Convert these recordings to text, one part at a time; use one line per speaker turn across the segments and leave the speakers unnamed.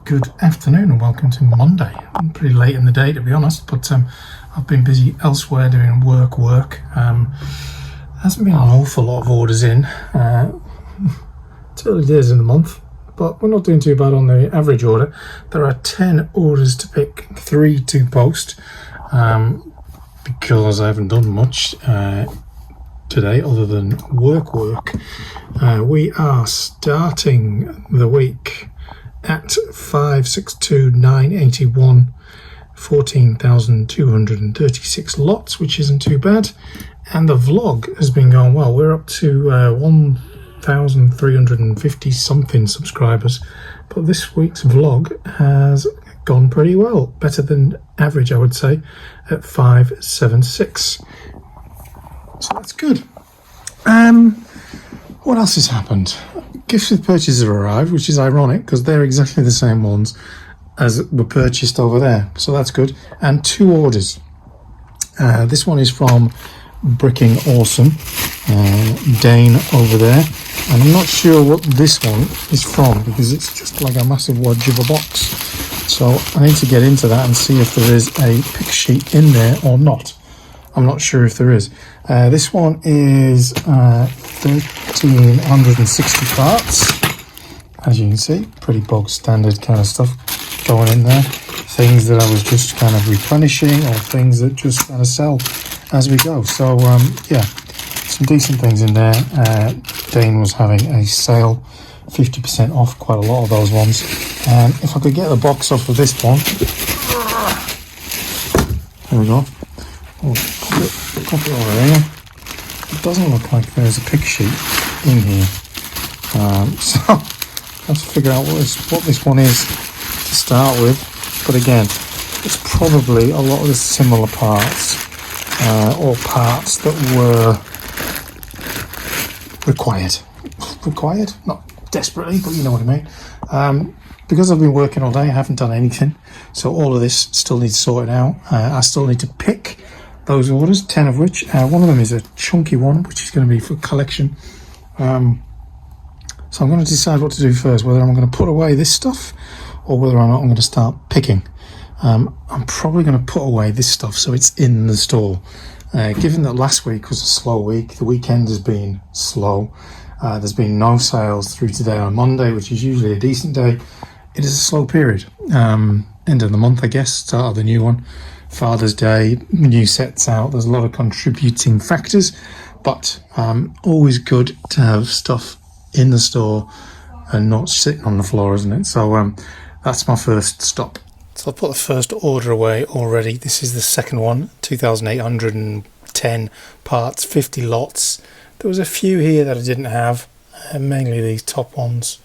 Good afternoon and welcome to Monday. I'm pretty late in the day, to be honest, but I've been busy elsewhere doing work. Hasn't been an awful lot of orders in. It's early days in the month, but we're not doing too bad on the average order. There are 10 orders to pick, 3 to post, because I haven't done much today other than work. We are starting the week at 562,981, 14,236 lots, which isn't too bad, and the vlog has been going well. We're up to 1,350 something subscribers, but this week's vlog has gone pretty well, better than average, I would say, at 576, so that's good. What else has happened? Gifts with purchases have arrived, which is ironic because they're exactly the same ones as were purchased over there, so that's good. And 2 orders. This one is from Bricking Awesome, Dane over there, and I'm not sure what this one is from because it's just like a massive wodge of a box, so I need to get into that and see if there is a pick sheet in there or not. I'm not sure if there is. This one is 1,360 parts. As you can see, pretty bog standard kind of stuff going in there. Things that I was just kind of replenishing or things that just kind of sell as we go. So yeah, some decent things in there. Dane was having a sale, 50% off quite a lot of those ones. And if I could get the box off of this one, there we go. Oh, pop it over there. It doesn't look like there's a pick sheet in here, so let's figure out what this one is to start with. But again, it's probably a lot of the similar parts, or parts that were required, not desperately, but you know what I mean. Because I've been working all day, I haven't done anything, so all of this still needs sorting out. I still need to pick those orders, 10 of which, one of them is a chunky one, which is going to be for collection. So I'm going to decide what to do first, whether I'm going to put away this stuff or whether or not I'm going to start picking. I'm probably going to put away this stuff so it's in the store. Given that last week was a slow week, the weekend has been slow, there's been no sales through today on Monday, which is usually a decent day. It is a slow period. End of the month, I guess, start of the new one. Father's Day, new sets out, there's a lot of contributing factors, but always good to have stuff in the store and not sitting on the floor, isn't it? So that's my first stop. So I've put the first order away already. This is the second one, 2,810 parts, 50 lots. There was a few here that I didn't have, mainly these top ones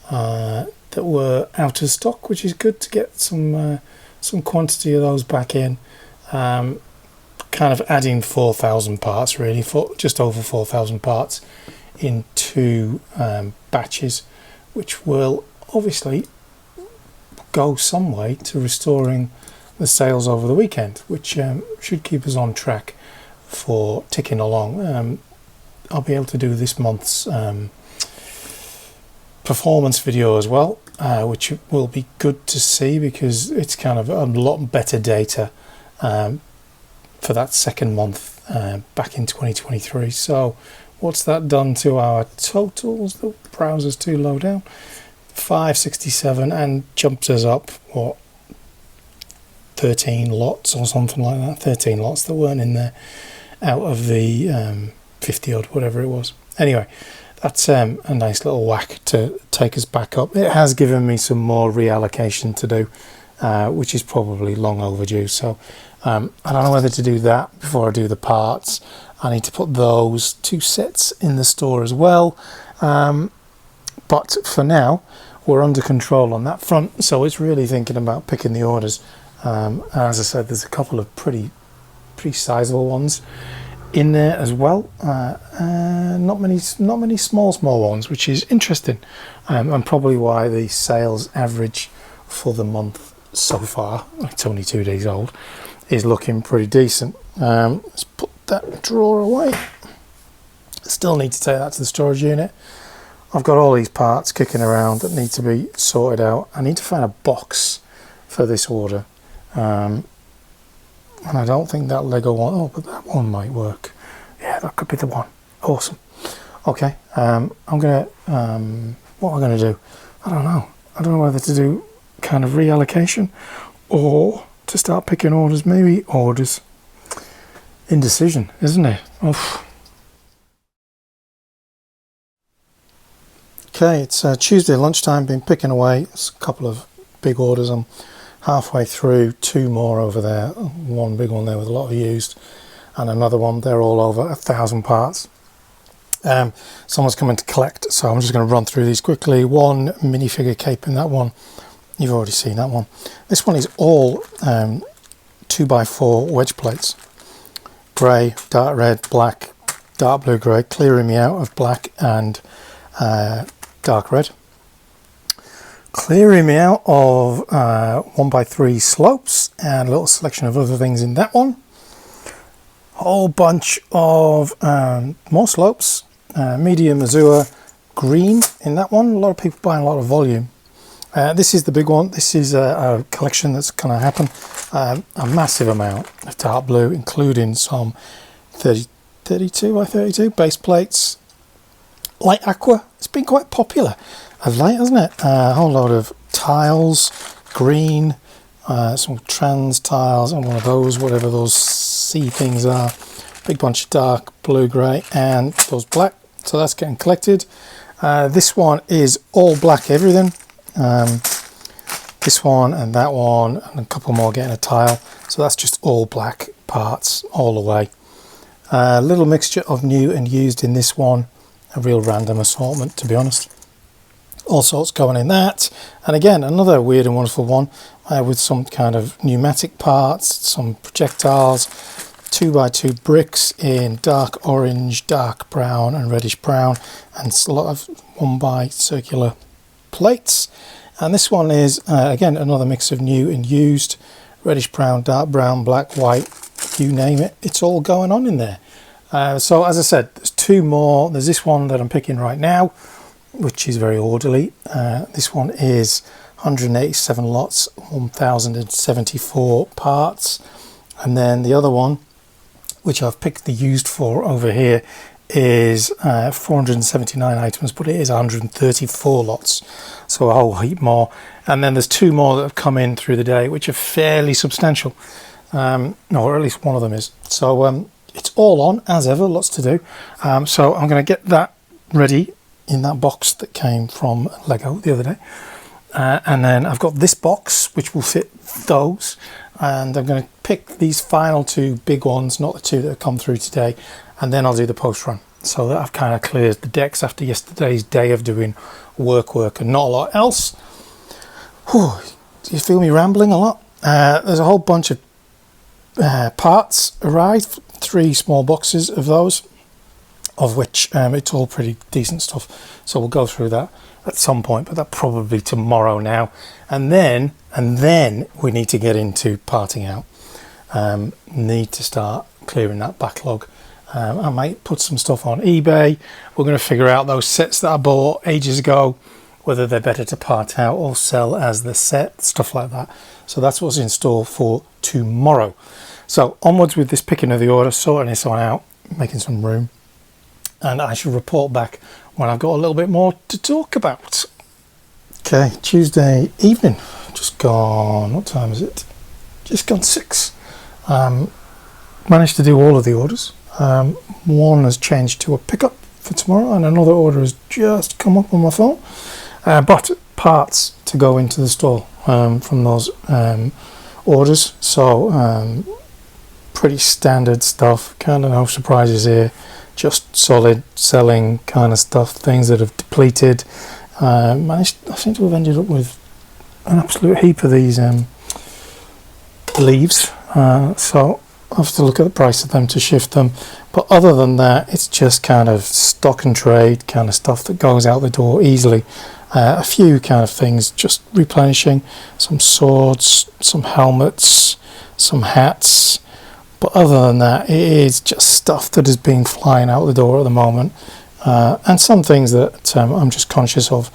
that were out of stock, which is good to get some quantity of those back in. Kind of adding 4,000 parts, really, for just over 4,000 parts in 2 batches, which will obviously go some way to restoring the sales over the weekend, which should keep us on track for ticking along. I'll be able to do this month's performance video as well, which will be good to see because it's kind of a lot better data for that second month back in 2023. So what's that done to our totals? The browser's too low down. 567, and jumps us up, what, 13 lots or something like that. 13 lots that weren't in there out of the 50 odd, whatever it was. Anyway, that's a nice little whack to take us back up. It has given me some more reallocation to do, which is probably long overdue. So I don't know whether to do that before I do the parts. I need to put those 2 sets in the store as well. But for now, we're under control on that front. So it's really thinking about picking the orders. As I said, there's a couple of pretty sizable ones in there as well. Not many small ones, which is interesting, and probably why the sales average for the month so far, it's only 2 days old, is looking pretty decent. Let's put that drawer away. Still need to take that to the storage unit. I've got all these parts kicking around that need to be sorted out. I need to find a box for this order. And I don't think that Lego one, oh, but that one might work. Yeah, that could be the one. Awesome. Okay, I'm gonna, what am I gonna do? I don't know. I don't know whether to do kind of reallocation or to start picking orders. Maybe orders. Indecision, isn't it? Oof. Okay, it's Tuesday lunchtime, been picking away. It's a couple of big orders. I'm halfway through, 2 more over there. One big one there with a lot of used, and another one, they're all over 1,000 parts. Someone's coming to collect, so I'm just going to run through these quickly. One minifigure cape in that one. You've already seen that one. This one is all 2x4 wedge plates. Grey, dark red, black, dark blue grey, clearing me out of black and dark red. Clearing me out of 1x3 slopes and a little selection of other things in that one. Whole bunch of more slopes, medium azure green in that one. A lot of people buying a lot of volume. This is the big one. This is a collection that's going to happen. A massive amount of dark blue, including some 32 by 32 base plates. Light aqua, it's been quite popular of late, hasn't it? A whole load of tiles, green, some trans tiles, and one of those, whatever those sea things are. Big bunch of dark blue grey and those black, so that's getting collected. This one is all black everything. This one and that one and a couple more getting a tile, so that's just all black parts all the way. A little mixture of new and used in this one, a real random assortment, to be honest. All sorts going in that, and again another weird and wonderful one with some kind of pneumatic parts, some projectiles, 2x2 bricks in dark orange, dark brown and reddish brown, and a lot of 1x circular plates. And this one is again another mix of new and used, reddish brown, dark brown, black, white, you name it, it's all going on in there. So as I said, there's 2 more. There's this one that I'm picking right now, which is very orderly. This one is 187 lots, 1074 parts. And then the other one, which I've picked the used for over here, is 479 items, but it is 134 lots, so a whole heap more. And then there's 2 more that have come in through the day, which are fairly substantial, or at least one of them is. So it's all on as ever, lots to do. So I'm going to get that ready in that box that came from Lego the other day, and then I've got this box which will fit those, and I'm going to pick these final 2 big ones, not the 2 that have come through today, and then I'll do the post run, so that I've kind of cleared the decks after yesterday's day of doing work and not a lot else. Whew, do you feel me rambling a lot? There's a whole bunch of parts arrived, 3 small boxes of those, of which it's all pretty decent stuff, so we'll go through that at some point, but that probably tomorrow now. And then we need to get into parting out. Need to start clearing that backlog. I might put some stuff on eBay. We're going to figure out those sets that I bought ages ago, whether they're better to part out or sell as the set, stuff like that. So that's what's in store for tomorrow. So onwards with this picking of the order, sorting this one out, making some room, and I shall report back when I've got a little bit more to talk about. Okay, Tuesday evening, just gone, what time is it? Just gone 6. Managed to do all of the orders. One has changed to a pickup for tomorrow, and another order has just come up on my phone. But parts to go into the store from those orders, so pretty standard stuff, kind of no surprises here, just solid selling kind of stuff, things that have depleted. I seem to have ended up with an absolute heap of these leaves, so I have to look at the price of them to shift them, but other than that it's just kind of stock and trade kind of stuff that goes out the door easily. A few kind of things just replenishing, some swords, some helmets, some hats, but other than that it is just stuff that is being flying out the door at the moment. and some things that I'm just conscious of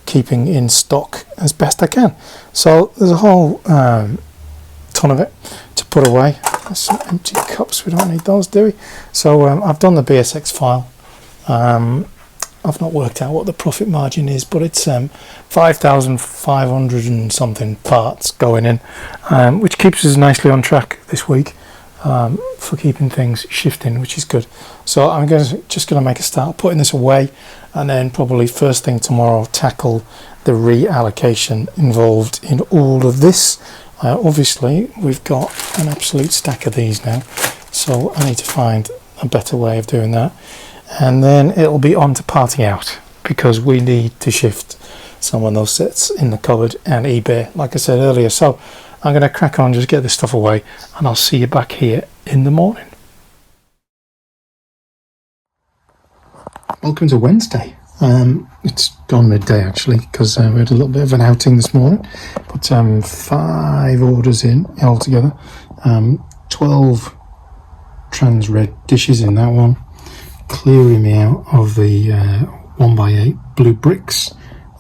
keeping in stock as best I can. So there's a whole ton of it to put away. There's some empty cups, we don't need those, do we? So I've done the BSX file. I've not worked out what the profit margin is, but it's 5,500 and something parts going in, which keeps us nicely on track this week for keeping things shifting, which is good. So I'm just going to make a start putting this away, and then probably first thing tomorrow tackle the reallocation involved in all of this. Obviously we've got an absolute stack of these now, so I need to find a better way of doing that. And then it'll be on to parting out, because we need to shift some of those sets in the cupboard and eBay, like I said earlier. So I'm going to crack on, just get this stuff away, and I'll see you back here in the morning. Welcome to Wednesday. It's gone midday actually, because we had a little bit of an outing this morning, but 5 orders in altogether, 12 trans red dishes in that one, clearing me out of the 1x8 blue bricks,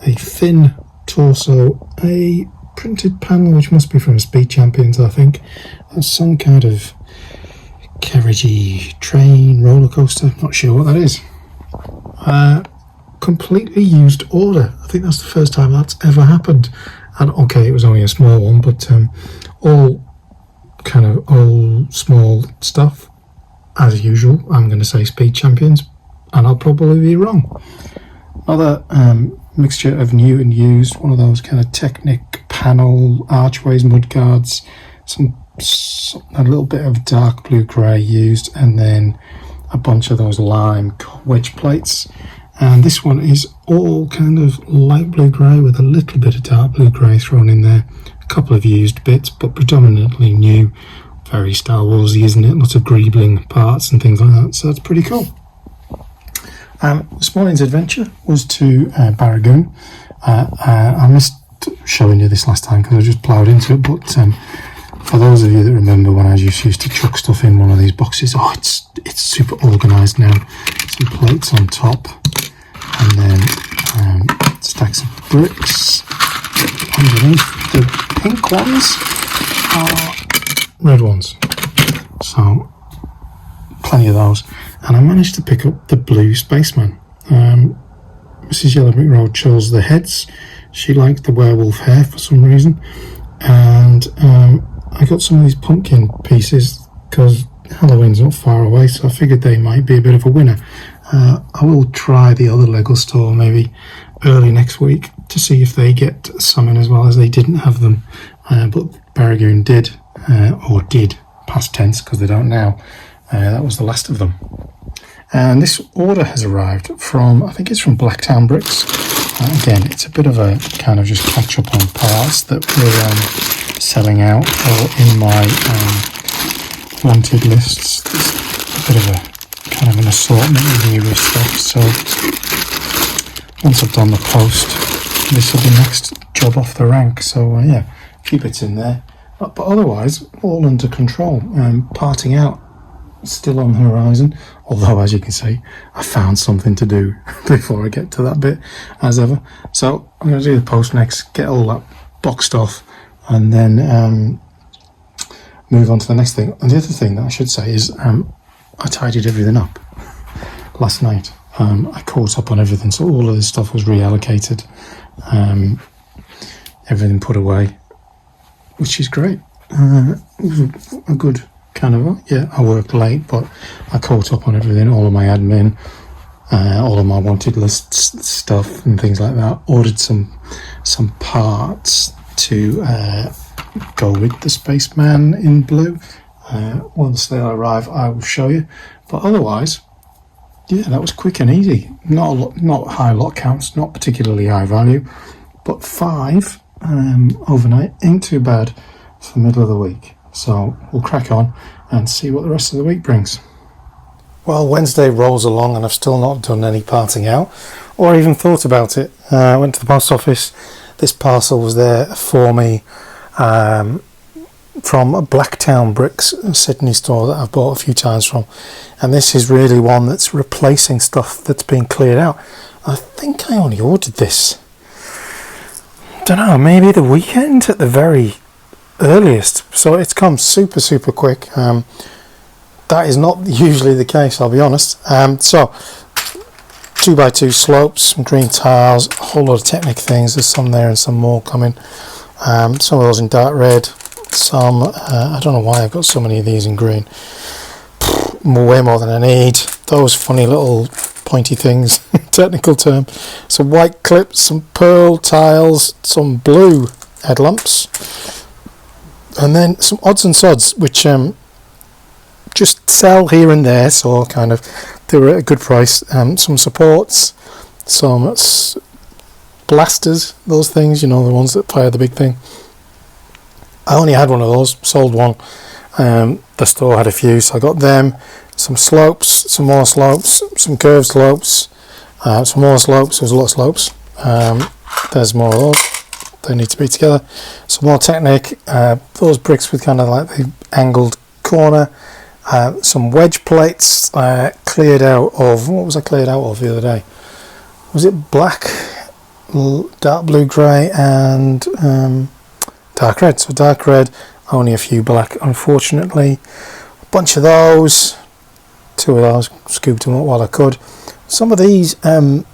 a thin torso, a printed panel which must be from Speed Champions, I think, some kind of carriagey train roller coaster, not sure what that is. Completely used order. I think that's the first time that's ever happened, and okay, it was only a small one, but all kind of old small stuff. As usual, I'm going to say Speed Champions, and I'll probably be wrong. Another mixture of new and used, one of those kind of Technic panel archways, mudguards, a little bit of dark blue grey used, and then a bunch of those lime wedge plates. And this one is all kind of light blue grey with a little bit of dark blue grey thrown in there. A couple of used bits, but predominantly new. Very Star Warsy, isn't it? Lots of greebling parts and things like that, so that's pretty cool. This morning's adventure was to Barragoon. I missed showing you this last time because I just ploughed into it, but for those of you that remember when I just used to chuck stuff in one of these boxes, it's super organised now. Some plates on top, and then stacks of bricks underneath. The pink ones are red ones, so plenty of those. And I managed to pick up the blue spaceman. Mrs. Yellow Brick Road chose the heads. She liked the werewolf hair for some reason, and I got some of these pumpkin pieces because Halloween's not far away, so I figured they might be a bit of a winner. I will try the other Lego store maybe early next week to see if they get some in as well, as they didn't have them, but Barragoon did. Or did, past tense, because they don't now. That was the last of them. And this order has arrived from, I think it's from Blacktown Bricks. Again, it's a bit of a kind of just catch up on parts that we're selling out or in my wanted lists. There's a bit of a kind of an assortment of newer stuff. So once I've done the post, this will be next job off the rank. So yeah, a few bits in there. But otherwise, all under control. Parting out, still on the horizon. Although, as you can see, I found something to do before I get to that bit, as ever. So I'm going to do the post next, get all that boxed off, and then move on to the next thing. And the other thing that I should say is I tidied everything up last night. I caught up on everything, so all of this stuff was reallocated. Everything put away, which is great. It was a good kind of, yeah, I worked late, but I caught up on everything, all of my admin, all of my wanted lists stuff and things like that. Ordered some parts to go with the spaceman in blue. Once they arrive, I will show you. But otherwise, yeah, that was quick and easy. Not high lot counts, not particularly high value, but 5 overnight ain't too bad for the middle of the week. So we'll crack on and see what the rest of the week brings. Well, Wednesday rolls along and I've still not done any parting out or even thought about it. I went to the post office. This parcel was there for me from Blacktown Bricks, a Sydney store that I've bought a few times from, and this is really one that's replacing stuff that's been cleared out. I think I only ordered this, don't know, maybe the weekend at the very earliest, so it's come super quick. That is not usually the case, I'll be honest. So 2x2 slopes, some green tiles, a whole lot of Technic things. There's some there and some more coming. Some of those in dark red, some I don't know why I've got so many of these in green. Way more than I need. Those funny little pointy things, technical term. Some white clips, some pearl tiles, some blue headlamps, and then some odds and sods which just sell here and there, so kind of they were at a good price. Some supports, some blasters, those things, you know, the ones that fire the big thing. I only had one of those, sold one. The store had a few, so I got them. Some slopes, some more slopes, some curved slopes, some more slopes. There's a lot of slopes. There's more of those. They need to be together. Some more Technic, those bricks with kind of like the angled corner. Some wedge plates cleared out of, what was I cleared out of the other day? Was it black, dark blue grey and dark red? So dark red, only a few black unfortunately. A bunch of those, 2 of those, scooped them up while I could. Some of these, they're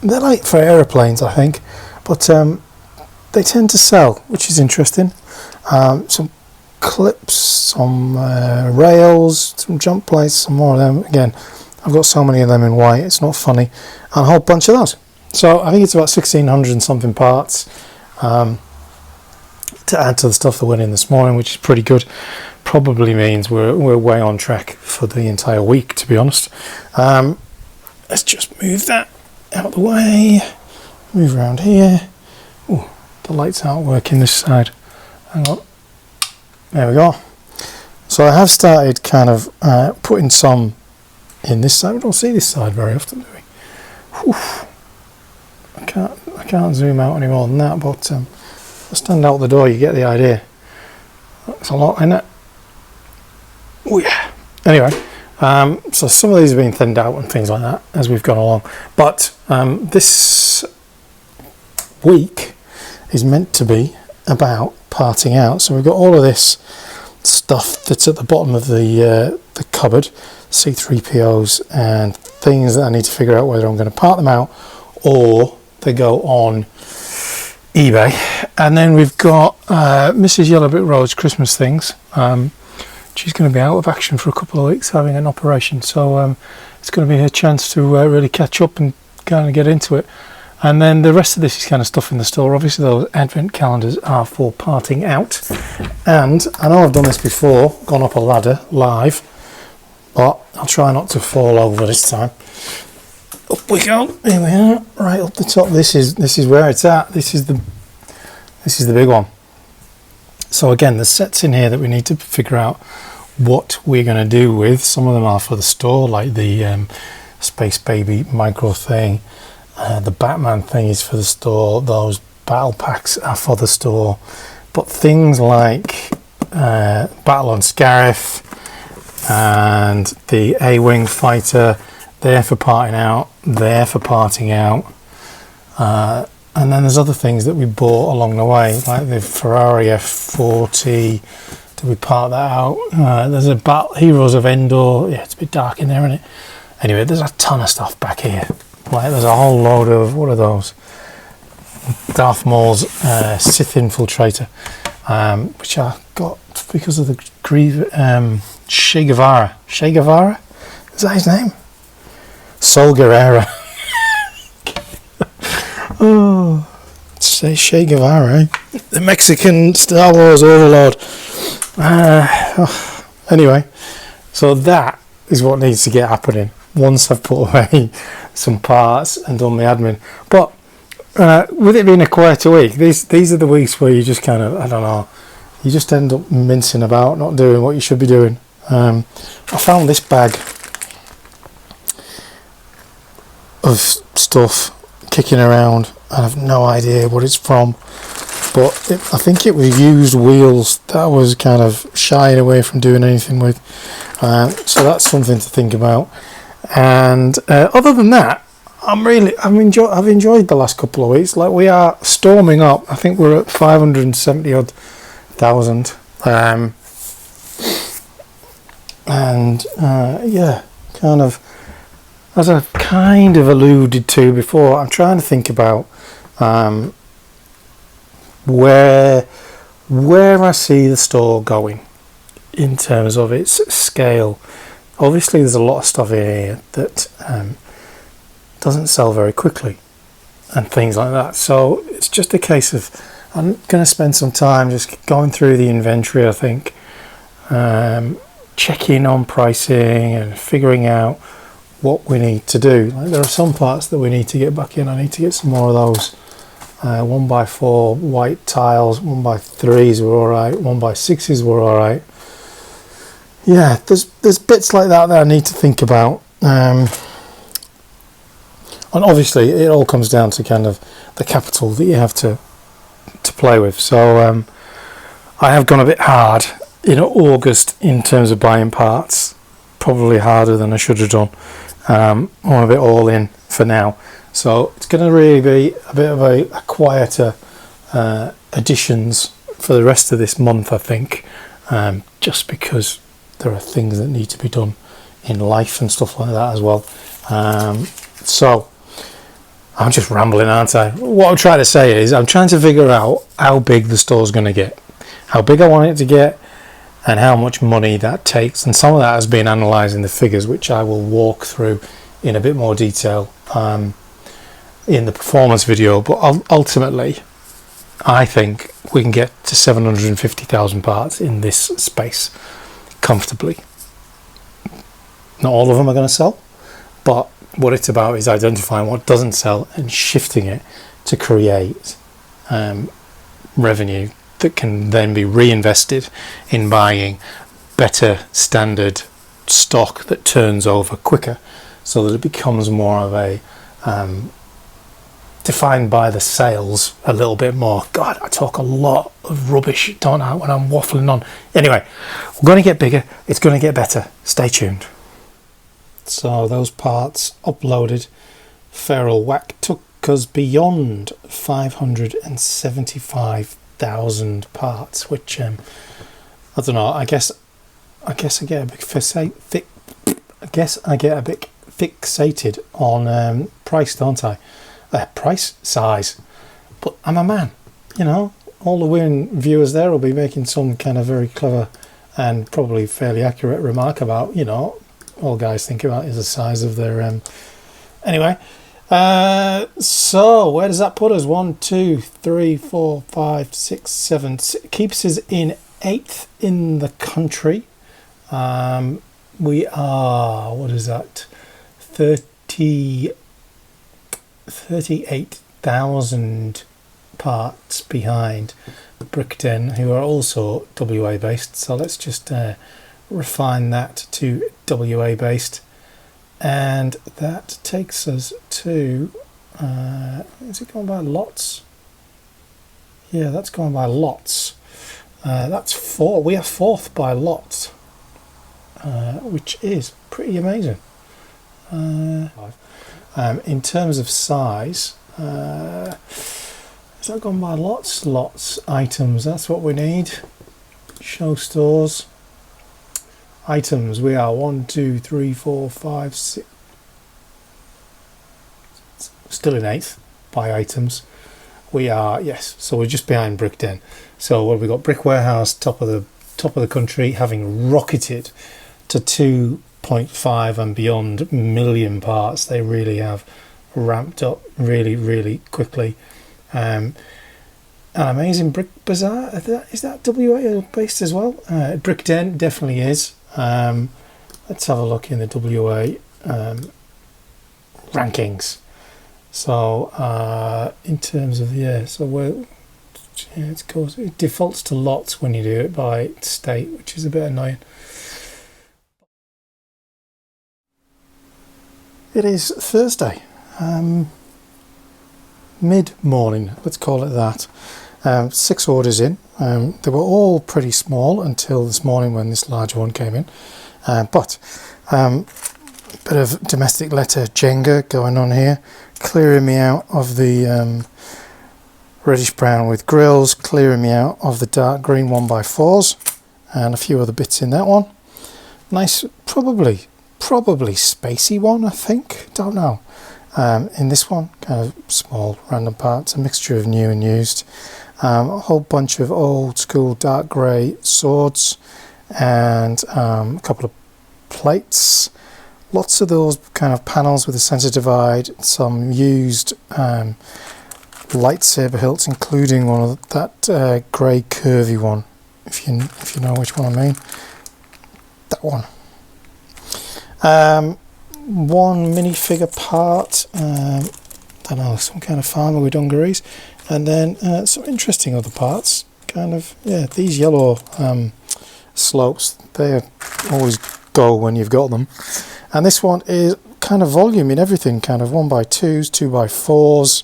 like for aeroplanes I think, but they tend to sell, which is interesting. Some clips, some rails, some jump plates, some more of them. Again, I've got so many of them in white, it's not funny, and a whole bunch of those. So I think it's about 1,600 and something parts to add to the stuff that went in this morning, which is pretty good. Probably means we're way on track for the entire week, to be honest. Let's just move that out of the way, move around here. Ooh, the lights aren't working this side. Hang on. There we go. So I have started kind of putting some in this side. We don't see this side very often, do we? Whew. I can't zoom out any more than that, but I stand out the door, you get the idea. That's a lot, isn't it? Oh yeah. Anyway, so some of these have been thinned out and things like that as we've gone along. But this week is meant to be about parting out. So we've got all of this stuff that's at the bottom of the cupboard, C3POs and things that I need to figure out whether I'm going to part them out or they go on eBay. And then we've got Mrs. Yellow Brick Road's Christmas things. She's going to be out of action for a couple of weeks having an operation, so it's going to be her chance to really catch up and kind of get into it. And then the rest of this is kind of stuff in the store. Obviously those advent calendars are for parting out, and I know I've done this before, gone up a ladder live, but I'll try not to fall over this time. Up we go. Here we are, right up the top. This is where it's at. This is the big one. So again, there's sets in here that we need to figure out what we're going to do with. Some of them are for the store, like the Space Baby micro thing. The Batman thing is for the store. Those battle packs are for the store. But things like Battle on Scarif and the A-Wing fighter, they're for parting out. They're for parting out. And then there's other things that we bought along the way, like the Ferrari F40. Did we part that out? There's a Heroes of Endor. Yeah, it's a bit dark in there, isn't it? Anyway, there's a ton of stuff back here. Like there's a whole load of, what are those? Darth Maul's Sith Infiltrator, which I got because of the Che Guevara. Che Guevara? Is that his name? Sol Guerrera. Oh, say Che Guevara, eh? The Mexican Star Wars overlord. Anyway, so that is what needs to get happening once I've put away some parts and done the admin. But with it being a quieter week, these are the weeks where you just kind of, I don't know, you just end up mincing about, not doing what you should be doing. I found this bag of stuff kicking around. I have no idea what it's from. but I think it was used wheels that I was kind of shying away from doing anything with. So that's something to think about. And other than that, I've enjoyed the last couple of weeks. Like, we are storming up. I think we're at 570 odd thousand. Yeah, kind of, as I've kind of alluded to before, I'm trying to think about where I see the store going in terms of its scale. Obviously, there's a lot of stuff here that doesn't sell very quickly and things like that. So it's just a case of, I'm going to spend some time just going through the inventory, I think, checking on pricing and figuring out what we need to do. Like, there are some parts that we need to get back in. I need to get some more of those 1x4 white tiles. 1x3s were alright, 1x6s were alright. Yeah, there's bits like that I need to think about. And obviously it all comes down to kind of the capital that you have to play with. So I have gone a bit hard in August in terms of buying parts, probably harder than I should have done. I'm a bit all in for now, so it's going to really be a bit of a quieter additions for the rest of this month, I think, just because there are things that need to be done in life and stuff like that as well. So I'm just rambling, aren't I? What I'm trying to say is, I'm trying to figure out how big the store's going to get, how big I want it to get, and how much money that takes. And some of that has been analysing the figures, which I will walk through in a bit more detail in the performance video. But ultimately, I think we can get to 750,000 parts in this space comfortably. Not all of them are going to sell, but what it's about is identifying what doesn't sell and shifting it to create revenue that can then be reinvested in buying better standard stock that turns over quicker, so that it becomes more of a defined by the sales a little bit more. God, I talk a lot of rubbish, don't I, when I'm waffling on. Anyway, we're going to get bigger, it's going to get better. Stay tuned. So those parts uploaded, Feral Whack took us beyond 575,000 parts, which I don't know. I guess I get a bit fixated on price, don't I? Price, size. But I'm a man, you know. All the women viewers there will be making some kind of very clever and probably fairly accurate remark about, you know, all guys think about is the size of their anyway. So where does that put us? 1, 2, 3, 4, 5, 6, 7. Keeps us in 8th in the country. We are, what is that, 38,000 parts behind Brickden, who are also WA based. So let's just refine that to WA based, and that takes us to is it going by lots? Yeah, that's going by lots. That's 4. We are 4th by lots, which is pretty amazing. In terms of size, is that gone by lots? Lots items, that's what we need. Show stores. Items, we are 1, 2, 3, 4, 5, 6. Still in 8th by items. We are, yes, so we're just behind Brickden. So what have we got? Brick Warehouse, top of the country, having rocketed to 2.5 and beyond million parts. They really have ramped up really quickly. An amazing Brick Bazaar, is that WA based as well? Brickden definitely is. Let's have a look in the WA rankings. So in terms of, so it defaults to lots when you do it by state, which is a bit annoying. It is Thursday, mid-morning, let's call it that. 6 orders in. They were all pretty small until this morning when this large one came in. But bit of domestic letter Jenga going on here, clearing me out of the reddish brown with grills, clearing me out of the dark green 1x4s, and a few other bits in that one. Nice, probably spacey one, I think, don't know. In this one, kind of small random parts, a mixture of new and used, a whole bunch of old school dark grey swords, and a couple of plates, lots of those kind of panels with a centre divide, some used lightsaber hilts, including one of that grey curvy one, if you know which one I mean, that one. One minifigure part, I don't know, some kind of farmer with dungarees, and then some interesting other parts, kind of, yeah, these yellow slopes, they always go when you've got them. And this one is kind of volume in everything, kind of 1x2s, 2x4s,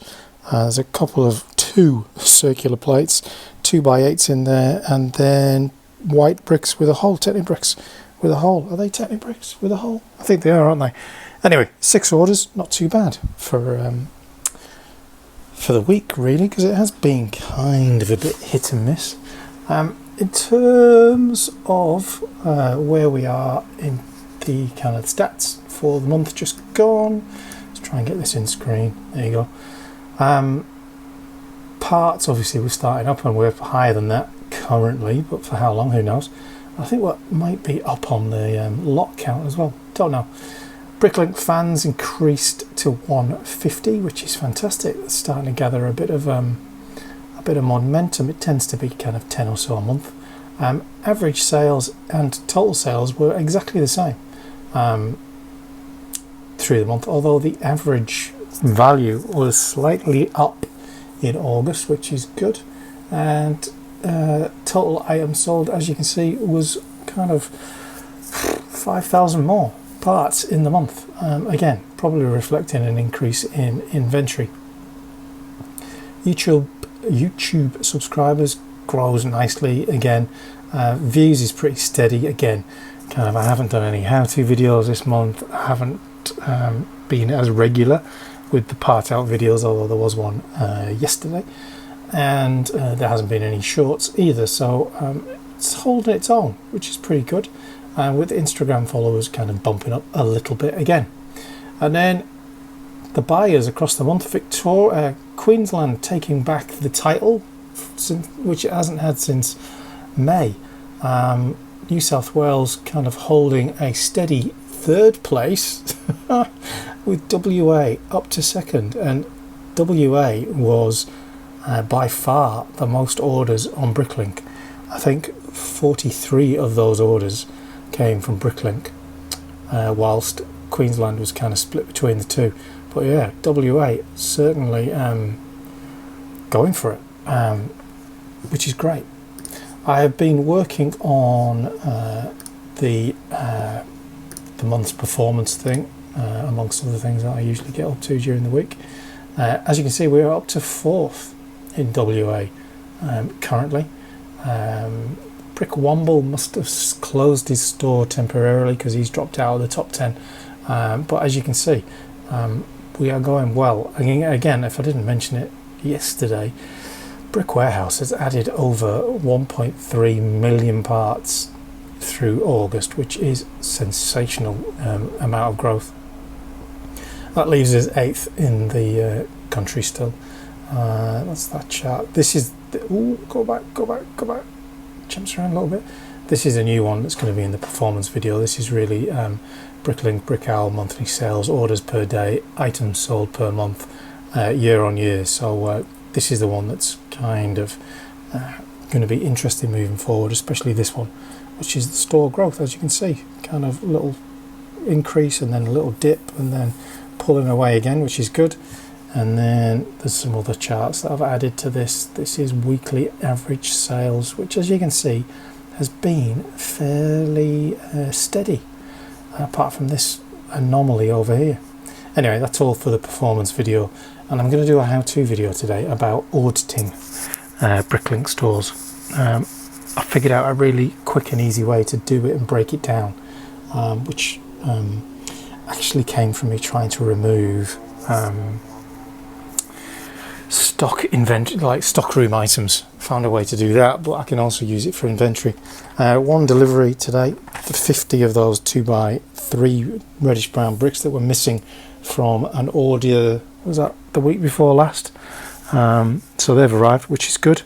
there's a couple of 2 circular plates, 2x8s in there, and then white bricks with a hole, Technic bricks with a hole. Are they Technic bricks with a hole? I think they are, aren't they? Anyway, 6 orders, not too bad for the week, really, because it has been kind of a bit hit and miss. In terms of where we are in the kind of stats for the month just gone, let's try and get this in screen. There you go. Parts, obviously, we're starting up and we're higher than that currently, but for how long, who knows. I think what might be up on the lot count as well, don't know. Bricklink fans increased to 150, which is fantastic. It's starting to gather a bit of momentum. It tends to be kind of 10 or so a month. Average sales and total sales were exactly the same through the month, although the average value was slightly up in August, which is good. And total items sold, as you can see, was kind of 5,000 more parts in the month. Again, probably reflecting an increase in inventory. YouTube subscribers grows nicely again. Views is pretty steady again. Kind of, I haven't done any how-to videos this month. I haven't been as regular with the part out videos, although there was one yesterday, and there hasn't been any shorts either, so it's holding its own, which is pretty good, with Instagram followers kind of bumping up a little bit again. And then the buyers across the month, Queensland taking back the title, which it hasn't had since May. New South Wales kind of holding a steady 3rd place with WA up to 2nd, and WA was by far the most orders on Bricklink. I think 43 of those orders came from Bricklink, whilst Queensland was kind of split between the two. But yeah, WA certainly going for it, which is great. I have been working on the month's performance thing, amongst other things that I usually get up to during the week. As you can see, we're up to 4th in WA currently. Brickowl must have closed his store temporarily because he's dropped out of the top 10. But as you can see, we are going well. Again, if I didn't mention it yesterday, Brick Warehouse has added over 1.3 million parts through August, which is sensational amount of growth. That leaves us 8th in the country still. That's that chart. This is go back. Jumps around a little bit. This is a new one that's going to be in the performance video. This is really Bricklink Brickowl monthly sales, orders per day, items sold per month, year on year. So this is the one that's kind of going to be interesting moving forward, especially this one, which is the store growth. As you can see, kind of little increase and then a little dip and then pulling away again, which is good. And then there's some other charts that I've added to this. This is weekly average sales, which, as you can see, has been fairly steady, apart from this anomaly over here. Anyway, that's all for the performance video, and I'm going to do a how-to video today about auditing. Bricklink stores. I figured out a really quick and easy way to do it and break it down, which actually came from me trying to remove stock inventory, like stockroom items. Found a way to do that, but I can also use it for inventory. One delivery today for 50 of those 2x3 reddish brown bricks that were missing from an order, was that the week before last? So they've arrived, which is good.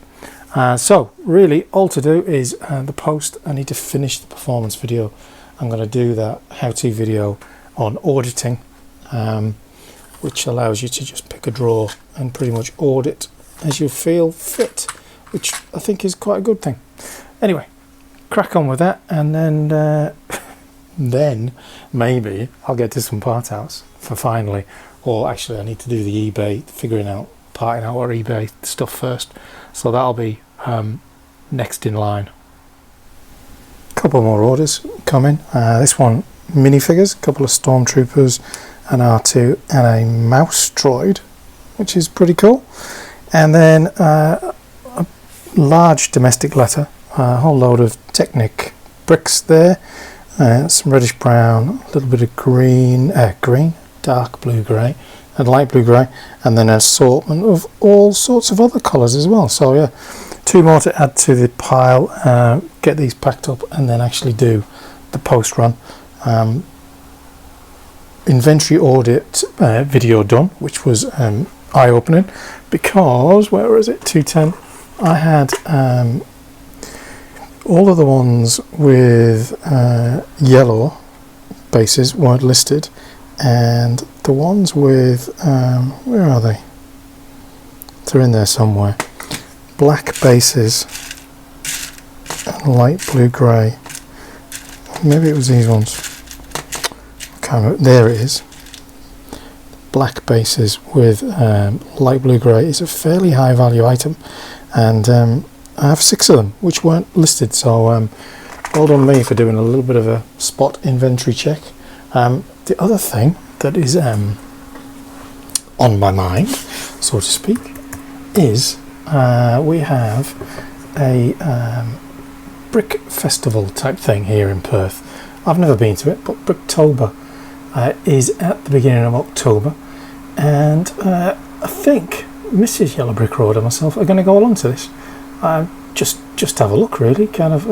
So really all to do is the post. I need to finish the performance video. I'm going to do that how-to video on auditing, which allows you to just pick a drawer and pretty much audit as you feel fit, which I think is quite a good thing. Anyway, crack on with that, and then then maybe I'll get to some part outs for finally, or actually I need to do the eBay, parting out our eBay stuff first, so that'll be next in line. Couple more orders coming. This one, minifigures, a couple of stormtroopers, an R2 and a mouse droid, which is pretty cool. And then a large domestic letter, a whole load of Technic bricks there, some reddish brown, a little bit of green, dark blue grey and light blue grey, and then an assortment of all sorts of other colours as well. So yeah, 2 more to add to the pile, get these packed up and then actually do the post run. Inventory audit video done, which was eye-opening, because where is it, 210, I had all of the ones with yellow bases weren't listed, and the ones with where are they, they're in there somewhere, black bases and light blue grey, maybe it was these ones, there it is, black bases with light blue grey is a fairly high value item, and I have 6 of them which weren't listed, so well done me for doing a little bit of a spot inventory check. The other thing that is on my mind, so to speak, is we have a brick festival type thing here in Perth. I've never been to it, but Bricktober is at the beginning of October, and I think Mrs. Yellow Brick Road and myself are going to go along to this. Just have a look, really, kind of.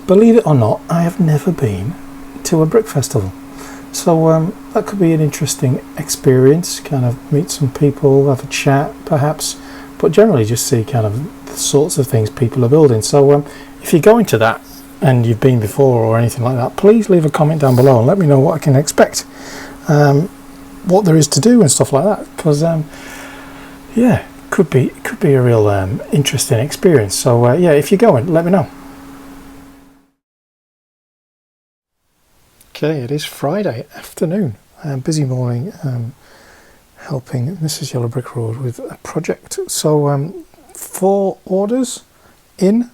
Believe it or not, I have never been to a brick festival, so that could be an interesting experience. Kind of meet some people, have a chat, perhaps, but generally just see kind of the sorts of things people are building. So if you're going to that and you've been before or anything like that, please leave a comment down below and let me know what I can expect, what there is to do and stuff like that, because yeah, could be a real interesting experience. So yeah, if you're going, let me know. Okay, it is Friday afternoon, busy morning, helping Mrs. Yellow Brick Road with a project. So 4 orders in,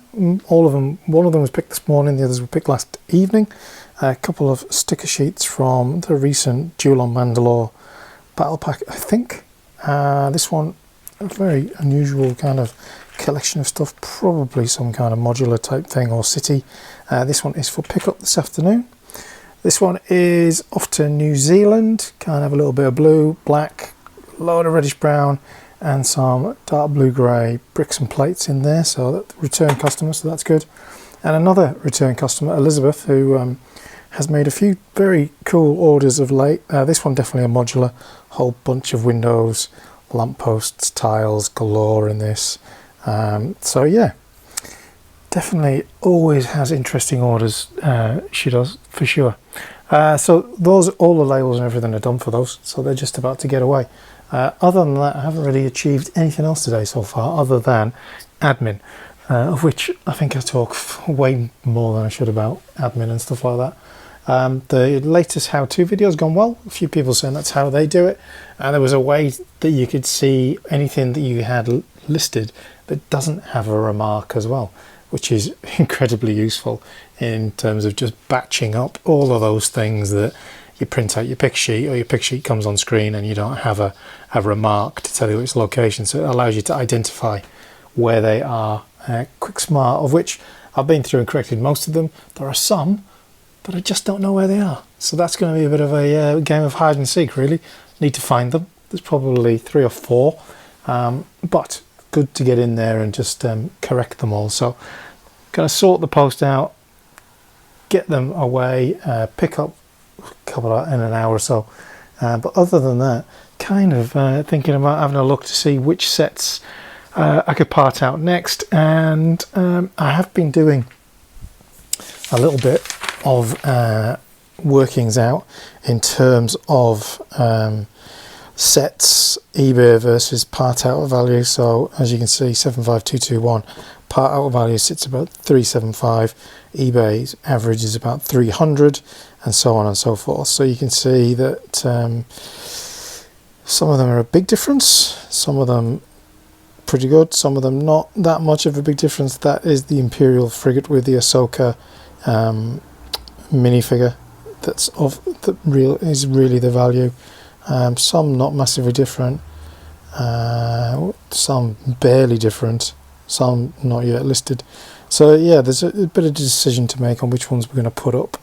all of them. One of them was picked this morning, the others were picked last evening. A couple of sticker sheets from the recent Duel on Mandalore battle pack, I think. This one, a very unusual kind of collection of stuff, probably some kind of modular type thing or city. This one is for pickup this afternoon. This one is off to New Zealand, kind of a little bit of blue, black, load of reddish brown, and some dark blue grey bricks and plates in there, so that return customer, so that's good. And another return customer, Elizabeth, who has made a few very cool orders of late. This one definitely a modular, whole bunch of windows, lampposts, tiles galore in this. So yeah, definitely always has interesting orders, she does, for sure. So those, all the labels and everything are done for those, so they're just about to get away. Other than that, I haven't really achieved anything else today so far, other than admin, of which I think I talk way more than I should about admin and stuff like that. The latest how-to video has gone well. A few people saying that's how they do it. There was a way that you could see anything that you had listed that doesn't have a remark as well, which is incredibly useful in terms of just batching up all of those things that you print out your pick sheet, or your pick sheet comes on screen and you don't have a remark to tell you its location. So it allows you to identify where they are. Quick Smart, of which I've been through and corrected most of them. There are some, but I just don't know where they are. So that's going to be a bit of a game of hide and seek, really. Need to find them. There's probably 3 or 4, but good to get in there and just correct them all. So going to sort the post out, get them away, pick up a couple in an hour or so. But other than that, kind of thinking about having a look to see which sets I could part out next. And I have been doing a little bit of workings out in terms of sets, eBay versus part out value. So as you can see, 75221 part out value sits about 375, eBay's average is about 300, and so on and so forth. So you can see that some of them are a big difference, some of them pretty good, some of them not that much of a big difference. That is the Imperial frigate with the Ahsoka minifigure. That's is really the value. Some not massively different, some barely different, some not yet listed. So yeah, there's a bit of decision to make on which ones we're going to put up.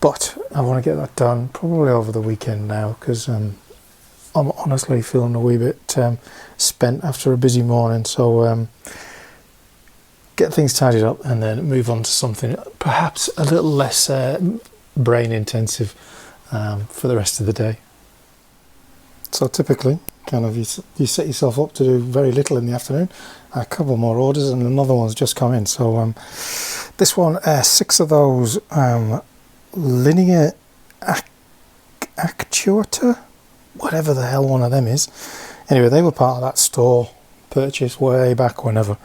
But I want to get that done probably over the weekend now, because I'm honestly feeling a wee bit spent after a busy morning. So get things tidied up and then move on to something perhaps a little less brain intensive for the rest of the day. So typically, kind of you set yourself up to do very little in the afternoon. A couple more orders and another one's just come in. So this one, 6 of those linear actuator, whatever the hell one of them is. Anyway, they were part of that store purchase way back whenever.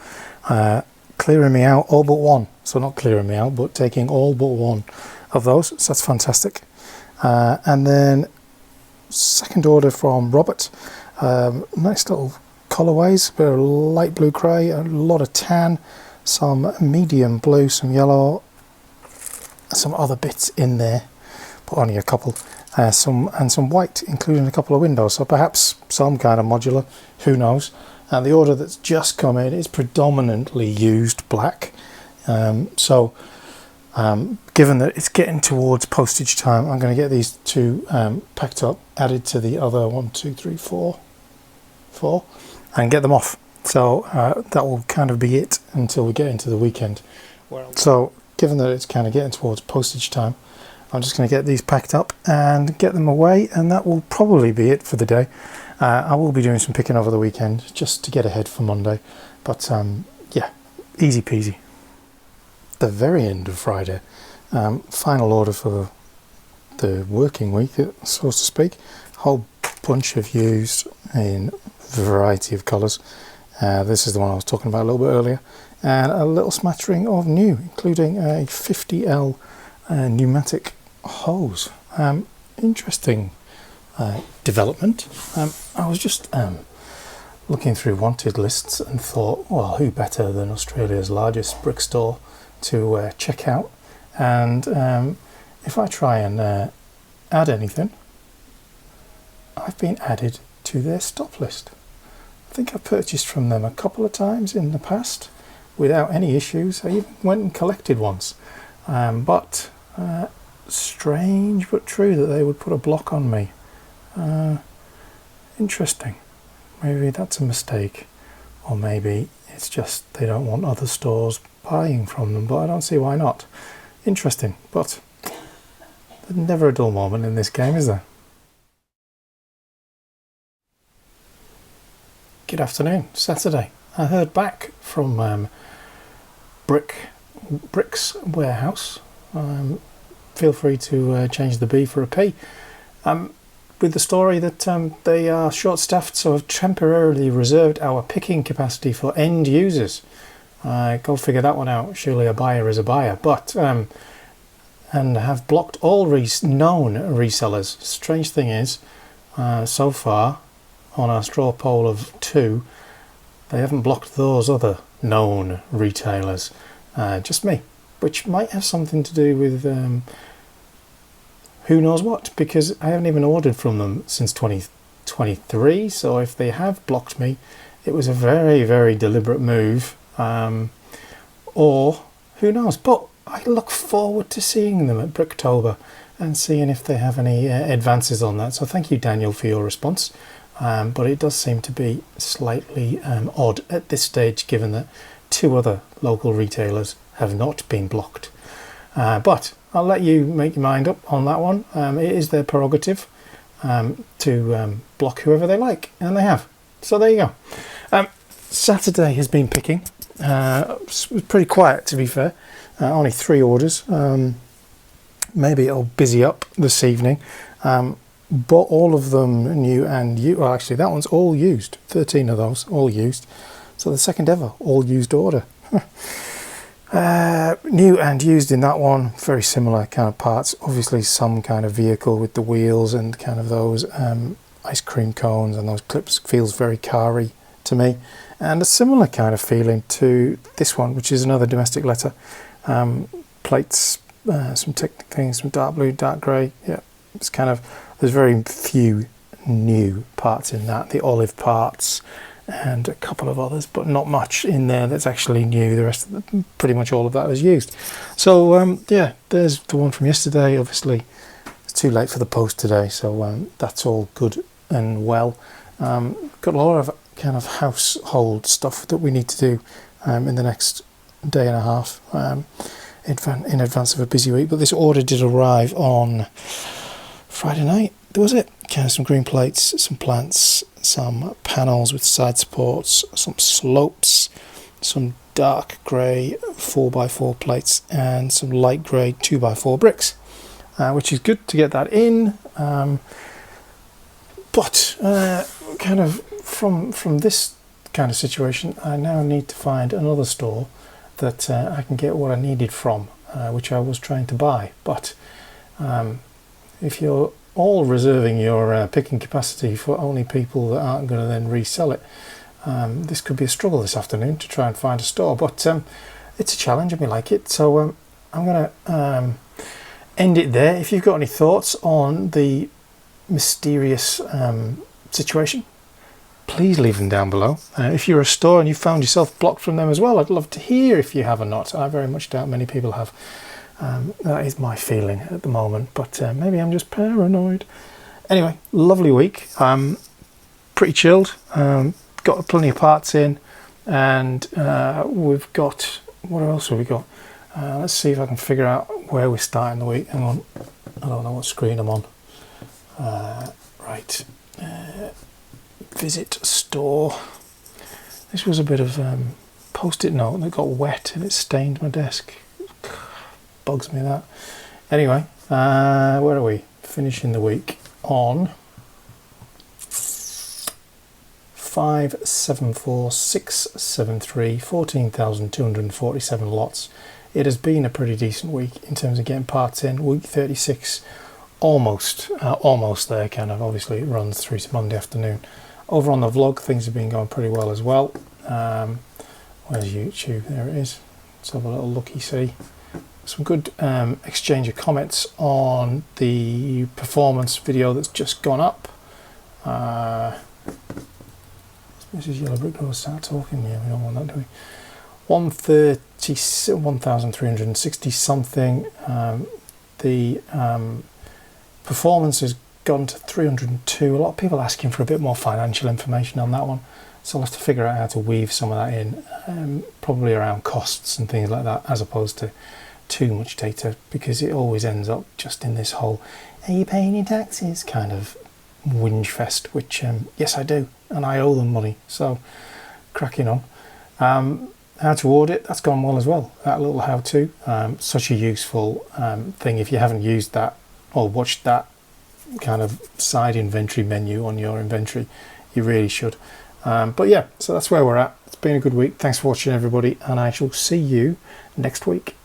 Clearing me out all but one. So not clearing me out, but taking all but one of those. So that's fantastic. And then second order from Robert. Nice little colorways, a bit of light blue grey, a lot of tan, some medium blue, some yellow, some other bits in there, but only a couple. Some white, including a couple of windows. So perhaps some kind of modular, who knows. And the order that's just come in is predominantly used black. Given that it's getting towards postage time, I'm going to get these 2 packed up, added to the other 1, 2, 3, 4, and get them off. So that will kind of be it until we get into the weekend. So given that it's kind of getting towards postage time, I'm just going to get these packed up and get them away, and that will probably be it for the day. I will be doing some picking over the weekend just to get ahead for Monday, but yeah, easy peasy. The very end of Friday, final order for the working week, so to speak. A whole bunch of used in a variety of colours. This is the one I was talking about a little bit earlier, and a little smattering of new, including a 50L pneumatic hose. Interesting development. I was just looking through wanted lists and thought, well, who better than Australia's largest brick store to check out? And if I try and add anything, I've been added to their stop list. I think I've purchased from them a couple of times in the past without any issues. I even went and collected once, but strange but true that they would put a block on me. Interesting. Maybe that's a mistake, or maybe it's just they don't want other stores buying from them, but I don't see why not. Interesting, but there's never a dull moment in this game, is there? Good afternoon, Saturday. I heard back from Brick's warehouse. Feel free to change the B for a P. With the story that they are short-staffed, so have temporarily reserved our picking capacity for end users. Go figure that one out. Surely a buyer is a buyer. But and have blocked all known resellers. Strange thing is, so far on our straw poll of 2, they haven't blocked those other known retailers. Just me, which might have something to do with who knows what, because I haven't even ordered from them since 23. So if they have blocked me, it was a very, very deliberate move, or who knows. But I look forward to seeing them at Bricktober and seeing if they have any advances on that. So thank you, Daniel, for your response. But it does seem to be slightly odd at this stage, given that 2 other local retailers have not been blocked. But I'll let you make your mind up on that one. It is their prerogative to block whoever they like, and they have. So there you go. Saturday has been picking. It was pretty quiet, to be fair. Only 3 orders. Maybe it'll busy up this evening. But all of them new and used. Well, actually, that one's all used. 13 of those, all used. So the second ever all used order. New and used in that one, very similar kind of parts. Obviously some kind of vehicle with the wheels and kind of those ice cream cones and those clips. Feels very car-y to me. And a similar kind of feeling to this one, which is another domestic letter. Plates, some technical things, some dark blue, dark grey. Yeah, it's kind of, there's very few new parts in that. The olive parts and a couple of others, but not much in there that's actually new. The rest of the, pretty much all of that was used. So yeah, there's the one from yesterday. Obviously it's too late for the post today, so that's all good and well. Got a lot of kind of household stuff that we need to do in the next day and a half in advance of a busy week. But this order did arrive on Friday night. That was it. Kind of some green plates, some plants, some panels with side supports, some slopes, some dark grey 4x4 plates, and some light grey 2x4 bricks, which is good to get that in. But kind of from this kind of situation, I now need to find another store that I can get what I needed from, which I was trying to buy. But if you're all reserving your picking capacity for only people that aren't going to then resell it, this could be a struggle this afternoon to try and find a store. But it's a challenge and we like it. So I'm going to end it there. If you've got any thoughts on the mysterious situation, please leave them down below. If you're a store and you found yourself blocked from them as well, I'd love to hear if you have or not. I very much doubt many people have. That is my feeling at the moment, but maybe I'm just paranoid. Anyway, lovely week. Pretty chilled. Got plenty of parts in, and we've got, what else have we got? Let's see if I can figure out where we're starting the week. Hang on, I don't know what screen I'm on. Right, visit store. This was a bit of post-it note that got wet and it stained my desk. Bugs me that. Anyway, where are we? Finishing the week on 574,673, 14,247 lots. It has been a pretty decent week in terms of getting parts in. Week 36, almost there. Kind of, obviously it runs through to Monday afternoon. Over on the vlog, things have been going pretty well as well. Where's YouTube? There it is. Let's have a little looky-see. Some good exchange of comments on the performance video that's just gone up. Mrs. Yellow Brick Door start talking. Yeah, we don't want that, do we? 1,360 something. The performance has gone to 302. A lot of people asking for a bit more financial information on that one, so I'll have to figure out how to weave some of that in, probably around costs and things like that, as opposed to too much data, because it always ends up just in this whole "are you paying your taxes" kind of whinge fest, which yes I do, and I owe them money, so cracking on. How to audit, that's gone well as well, that little how-to. Such a useful thing if you haven't used that or watched that kind of side inventory menu on your inventory, you really should. But yeah, so that's where we're at. It's been a good week. Thanks for watching, everybody, and I shall see you next week.